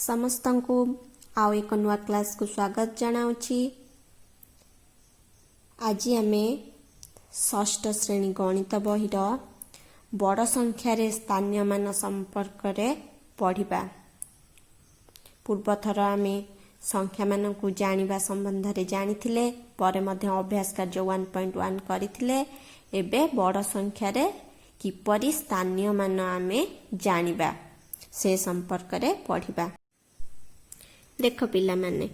समस्तंकु आउ एक नुआ क्लास को स्वागत जनाउछि। आज आमे षष्ठ श्रेणी गणित बहिर बड़ संख्यार स्थानीय मान संपर्क रे पढ़िबा। पूर्वथर आमे संख्या मान को जानिबा संबंध रे जानिथिले, परे मध्य अभ्यास कार्य 1.1 करिथिले। एबे बड़ संख्या रे किपरि स्थानीय मान आमे जानिबा से संपर्क रे पढ़िबा। देख पिला माने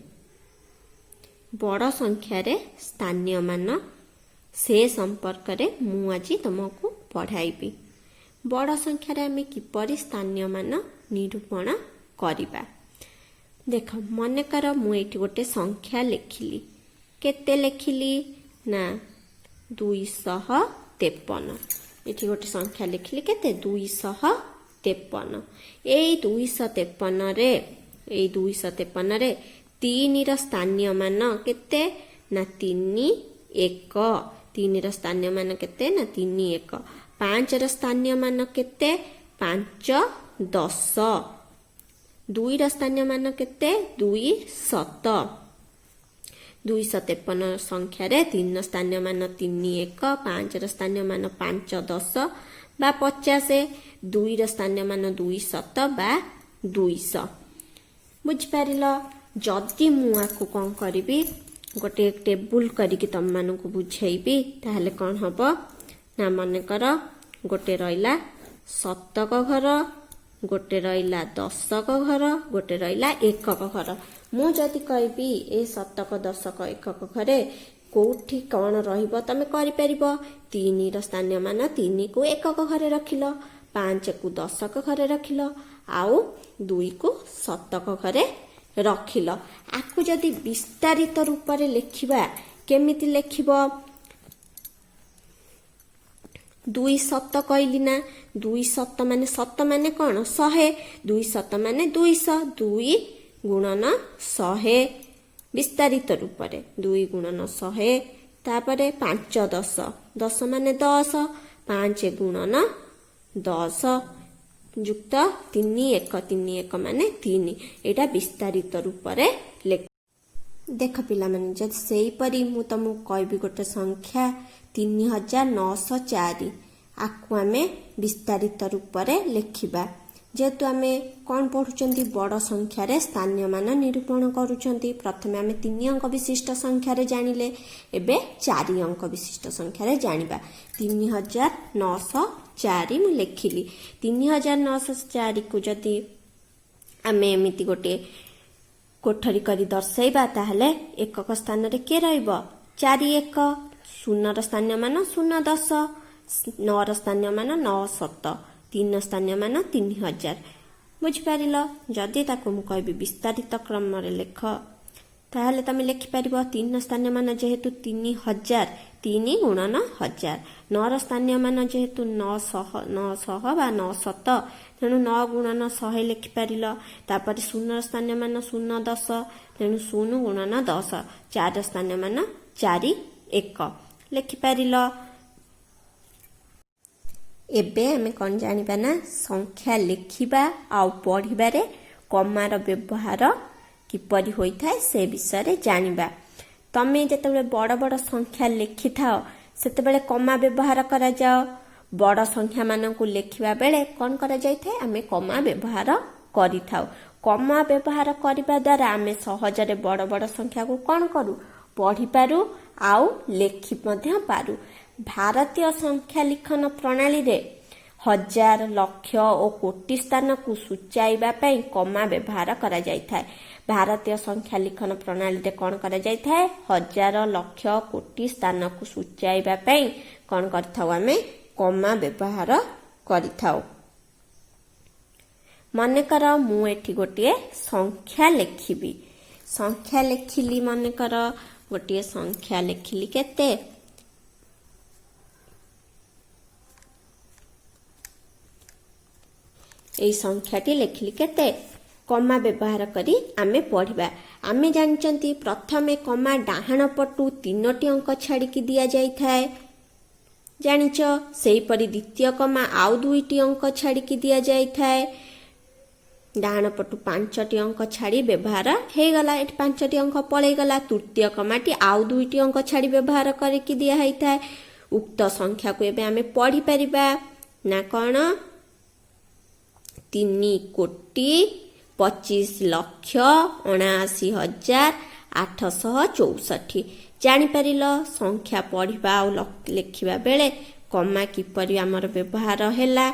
बड़ संख्या रे स्थानीय मान से संपर्क रे मु आज तुमको पढ़ाइबी। बड़ संख्या रे आमे किपरि स्थानीय मान निरूपण करिबा। देख मन कर मु एठी गोटे संख्या लेखिली। केते लेखिली ना 253। एठी गोटे संख्या लेखिली केते 253। एई 253 रे 3 र स्थानीय मान केते ना 3 1। 3 र स्थानीय मान केते ना 3 1। 5 र स्थानीय मान केते 5 10। 2 र स्थानीय मान केते 2 7। 253 संख्या रे 3 र स्थानीय मान 3 1। 5 र स्थानीय मान 5 10 बा 50। 2 र स्थानीय मान 2 7 बा 200। बुझिपारिल। जदि मु आकु कौन करिबी गोटे टेबुल करिकी तम मानकु बुझेइबी ताहले कौन हबो ना मन कर गोटे रहिला शतक घर, गोटे रहिला दशक घर, गोटे रहिला एकक घर। मु जदि कहबी ए शतक दशक एकक घरे कोठी कौन रहिबो तमे करि परिबो। 3 र स्थानीय मान 3 को एकक घरे रखिलो, 5 को दशक घरे रखिलो, आउ 2 को शतक घरे रखिलो। आकु जदि विस्तारित रूप रे लेखिबा केमिति लेखिबो। 2 शत कहली ना। 2 शत माने शत माने कौन 100। 2 शत माने 200। 2 गुणन 100 विस्तारित रूप रे 2 गुणन 100। तापरे 5 10। 10 माने 10। 5 गुणन 10 जुक्त 3 1। 3 1 माने 3। एटा विस्तारित रूप रे लेख। देख पिला माने जद सेही परी मु तमु कहबी गोटे संख्या 3904। आकु आमे विस्तारित रूप रे लेखिबा। जेतु आमे कोन पढुचंती बड़ संख्या रे स्थानीय मान निरूपण करूचंती। प्रथमे आमे 3 अंक विशिष्ट संख्या रे जानिले, एबे 4 अंक विशिष्ट संख्या रे जानिबा। 3904 मु लेखिली। 3904 को जदि आमे एमिति गोटे कोठरी करी दर्शाइबा ताहले एकक स्थान रे के रहइबो 4 1। 0 र स्थानीय मान 0 10। 9 र स्थानीय मान 9 7। 3 स्थानीय मान 3000। बुझिपारिल। जदि ताको मु कहबी विस्तारित क्रम रे लेख ताहले तमे लेखि परिबो। 3 स्थानीय मान जेहेतु 3000 3 गुणन 1000। 9 र स्थानीय मान जेहेतु 900 बा 9 7 तेणु 9 गुणन 100 लेखि पारिल। तापर 0 र स्थानीय मान 0 10 तेणु 0 गुणन 10। 4 र स्थानीय मान 4 1 लेखि पारिल। एबे हमें कौन जानिबा ना संख्या लेखिबा आउ पढ़िबा रे कमार व्यवहार किपरि होई थाए से विषय रे जानिबा। तमे जेतेबेले बड़ बड़ संख्या लेखि थाओ सेतेबेले कमा व्यवहार करा जाओ। बड़ संख्या मानन को लेखिबा बेले कौन करा जाय थाए आमे कमा व्यवहार करि थाओ। कमा व्यवहार करिबा द्वारा आमे सहज रे बड़ बड़ संख्या को कौन करू पढ़ी पारू आउ लेखि मध्य पारू। भारतीय संख्या लिखन प्रणाली रे हजार, लक्ष और कोटि स्थान को सूचाइबा पई कमा व्यवहार करा जाय थाए। भारतीय संख्या लिखन प्रणाली रे कौन करा जाय थाए हजार, लक्ष, कोटि स्थान को सूचाइबा पई कौन करथाउ आमे कमा व्यवहार करिथाउ। मने कर मु एठी गोटे संख्या लेखिबी। संख्या लेखिली मने कर गोटे संख्या लेखिली केते एई संख्याटी लेखिली केते कमा व्यवहार करी आमे पढ़िबा। आमे जानचंती प्रथमे कमा डाहाण पटु 3टी अंक छाड़ी की दिया जाय थाए। जानिच सेही परी द्वितीय कमा आउ 2टी अंक छाड़ी की दिया जाय थाए। ଡାହାଣ ପଟୁ 5ଟି ଅଙ୍କ ଛାଡ଼ି ବ୍ୟବହାର ହେଇଗଲା। ଏଠି 5ଟି ଅଙ୍କ ପଳେଇଗଲା। ତୃତୀୟ କମାଟି ଆଉ 2ଟି ଅଙ୍କ ଛାଡ଼ି ବ୍ୟବହାର କରିକି ଦିଆ ହେଇଥାଏ। ଉକ୍ତ ସଂଖ୍ୟାକୁ ଏବେ ଆମେ ପଢ଼ିପାରିବା ନା କ'ଣ? 3,25,79,864। ଜାଣିପାରିଲ ସଂଖ୍ୟା ପଢ଼ିବା ଆଉ ଲେଖିବା ବେଳେ କମା କିପରି ଆମର ବ୍ୟବହାର ହେଲା।